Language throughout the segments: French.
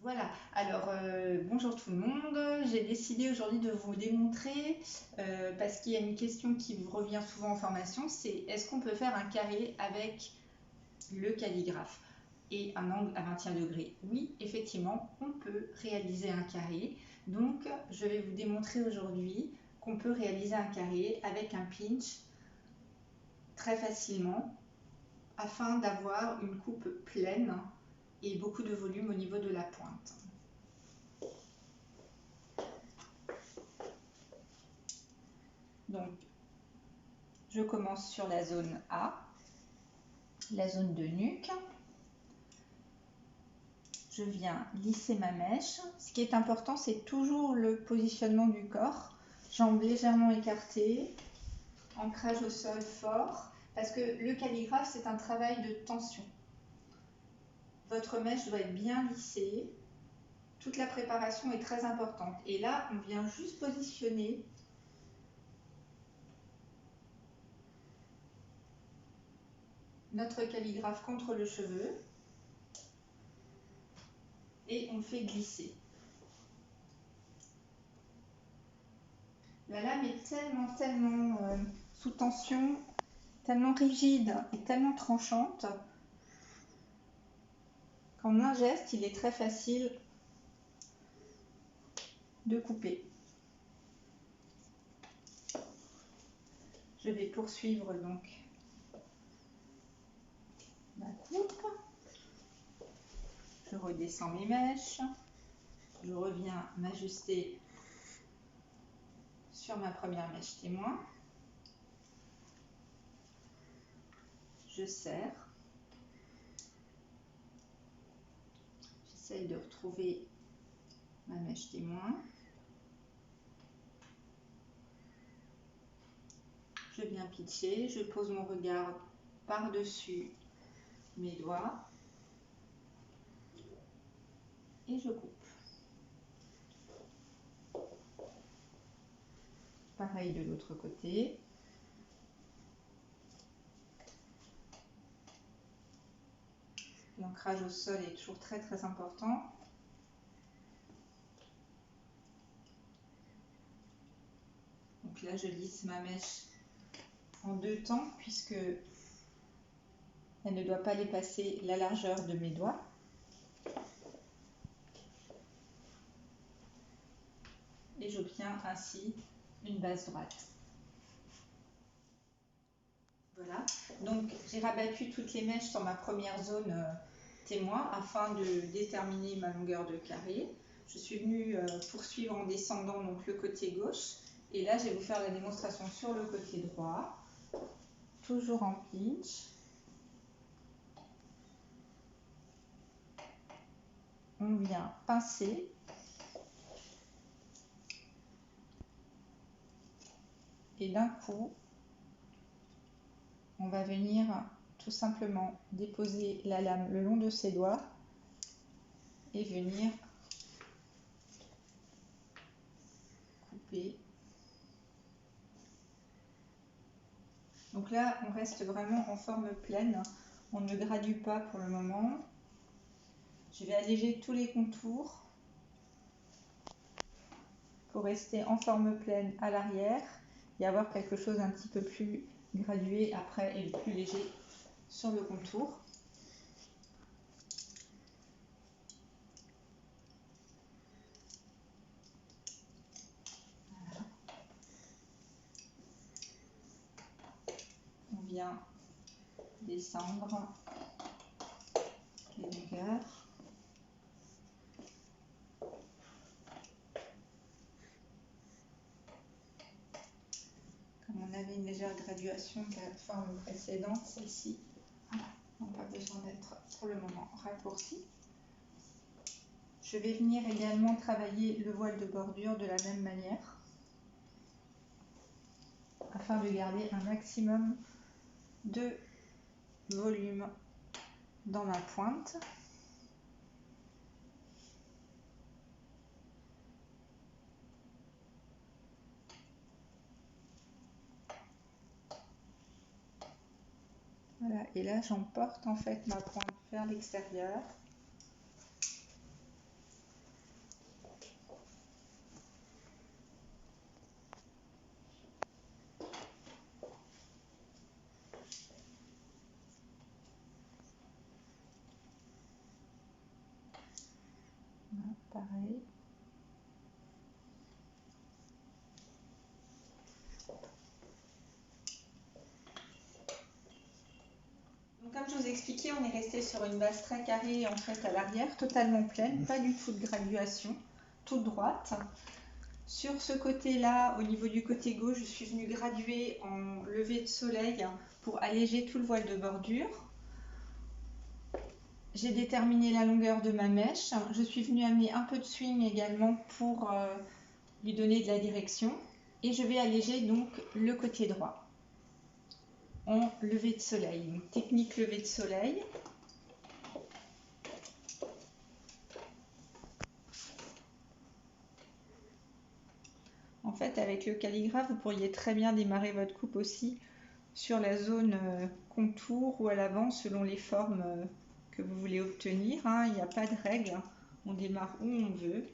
Voilà, alors bonjour tout le monde. J'ai décidé aujourd'hui de vous démontrer, parce qu'il y a une question qui vous revient souvent en formation, c'est est-ce qu'on peut faire un carré avec le calligraphe et un angle à 21 degrés? Oui, effectivement, on peut réaliser un carré. Donc, je vais vous démontrer aujourd'hui qu'on peut réaliser un carré avec un pinch très facilement afin d'avoir une coupe pleine et beaucoup de volume au niveau de la pointe. Donc, je commence sur la zone A, la zone de nuque. Je viens lisser ma mèche. Ce qui est important, c'est toujours le positionnement du corps. Jambes légèrement écartées, ancrage au sol fort, parce que le calligraphe, c'est un travail de tension. Votre mèche doit être bien lissée. Toute la préparation est très importante. Et là, on vient juste positionner notre calligraphe contre le cheveu et on fait glisser. La lame est tellement sous tension, tellement rigide et tellement tranchante qu'en un geste, il est très facile de couper. Je vais poursuivre donc ma coupe. Je redescends mes mèches. Je reviens m'ajuster sur ma première mèche témoin. Je serre. J'essaye de retrouver ma mèche témoin. Je viens pitcher. Je pose mon regard par-dessus mes doigts. Et je coupe. Pareil de l'autre côté. L'ancrage au sol est toujours très important. Donc là, je lisse ma mèche en deux temps puisque elle ne doit pas dépasser la largeur de mes doigts. Et j'obtiens ainsi une base droite. Voilà, donc j'ai rabattu toutes les mèches sur ma première zone témoin afin de déterminer ma longueur de carré. Je suis venue poursuivre en descendant donc le côté gauche. Et là, je vais vous faire la démonstration sur le côté droit. Toujours en pinch. On vient pincer. Et d'un coup, on va venir tout simplement déposer la lame le long de ses doigts et venir couper. Donc là, on reste vraiment en forme pleine. On ne gradue pas pour le moment. Je vais alléger tous les contours pour rester en forme pleine à l'arrière et avoir quelque chose un petit peu plus gradué après et plus léger sur le contour. Voilà. On vient descendre les longueurs. Comme on avait une légère graduation de la forme précédente, celle-ci n'a pas besoin d'être pour le moment raccourcie. Je vais venir également travailler le voile de bordure de la même manière afin de garder un maximum de volume dans ma pointe. Voilà, et là j'emporte en fait ma pointe vers l'extérieur. pareil. Donc, comme je vous ai expliqué, on est resté sur une base très carrée en fait à l'arrière, totalement pleine, pas du tout de graduation, toute droite. Sur ce côté-là, au niveau du côté gauche, je suis venue graduer en lever de soleil pour alléger tout le voile de bordure. J'ai déterminé la longueur de ma mèche. Je suis venue amener un peu de swing également pour lui donner de la direction. Et je vais alléger donc le côté droit en lever de soleil. Donc, technique lever de soleil. En fait, avec le calligraphe, vous pourriez très bien démarrer votre coupe aussi sur la zone contour ou à l'avant selon les formes que vous voulez obtenir. Il n'y a pas de règle, on démarre où on veut.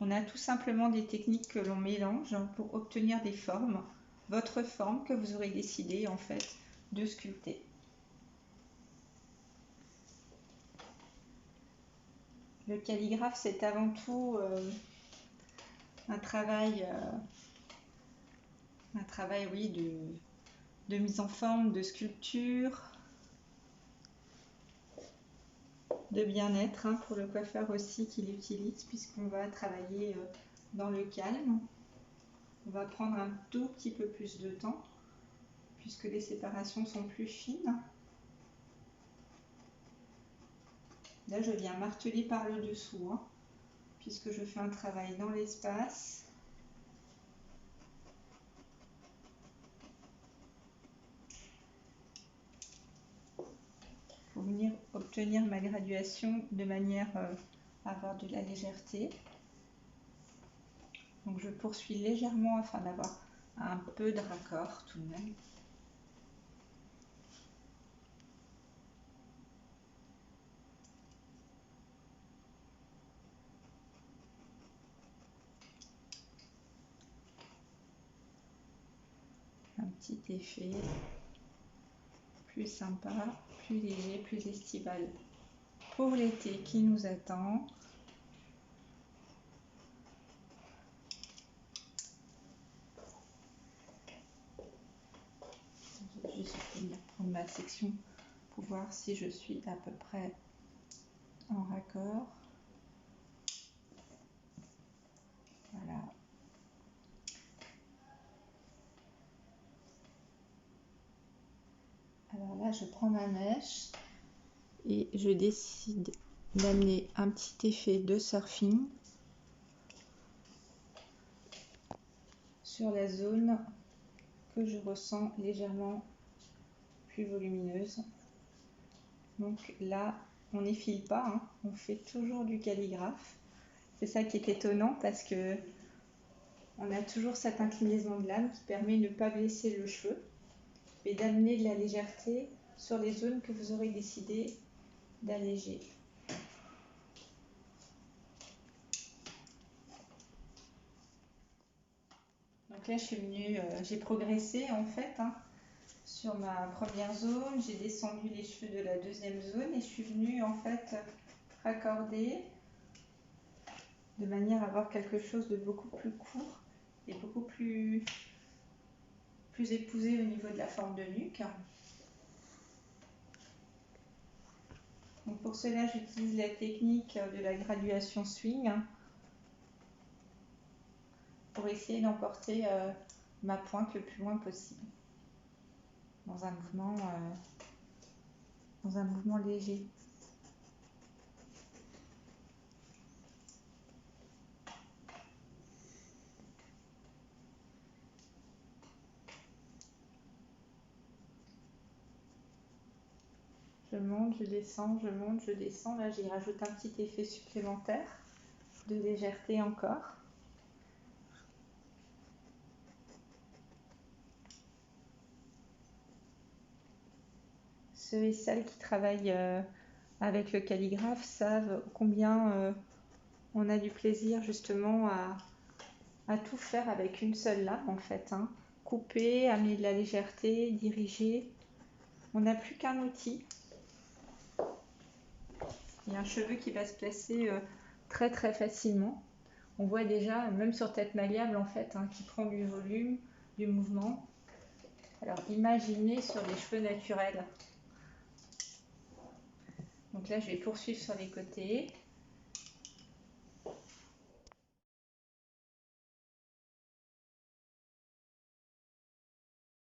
On a tout simplement des techniques que l'on mélange pour obtenir des formes, votre forme que vous aurez décidé en fait de sculpter. Le calligraphe, c'est avant tout un travail oui, de mise en forme, de sculpture, de bien-être pour le coiffeur aussi qui l'utilise, puisqu'on va travailler dans le calme. On va prendre un tout petit peu plus de temps puisque les séparations sont plus fines. Là, je viens marteler par le dessous puisque je fais un travail dans l'espace. Pour venir obtenir ma graduation de manière à avoir de la légèreté. Donc je poursuis légèrement afin d'avoir un peu de raccord tout de même. Un petit effet plus sympa, plus léger, plus estival pour l'été qui nous attend. Je vais juste venir prendre ma section pour voir si je suis à peu près en raccord. Voilà. Alors là, je prends ma mèche et je décide d'amener un petit effet de surfing sur la zone que je ressens légèrement plus volumineuse. Donc là, on n'effile pas, on fait toujours du calligraphe. C'est ça qui est étonnant parce que on a toujours cette inclinaison de lame qui permet de ne pas blesser le cheveu et d'amener de la légèreté sur les zones que vous aurez décidé d'alléger. Donc là, je suis venue, j'ai progressé en fait sur ma première zone, j'ai descendu les cheveux de la deuxième zone et je suis venue en fait raccorder de manière à avoir quelque chose de beaucoup plus court et beaucoup plus épousé au niveau de la forme de nuque. Donc pour cela, j'utilise la technique de la graduation swing pour essayer d'emporter ma pointe le plus loin possible dans un mouvement léger. Je monte, je descends, je monte, je descends. Là, j'y rajoute un petit effet supplémentaire de légèreté encore. Ceux et celles qui travaillent avec le calligraphe savent combien on a du plaisir justement à tout faire avec une seule lame en fait. Couper, amener de la légèreté, diriger. On n'a plus qu'un outil. Il y a un cheveu qui va se placer très très facilement. On voit déjà, même sur tête malléable en fait, hein, qui prend du volume, du mouvement. Alors imaginez sur des cheveux naturels. Donc là je vais poursuivre sur les côtés.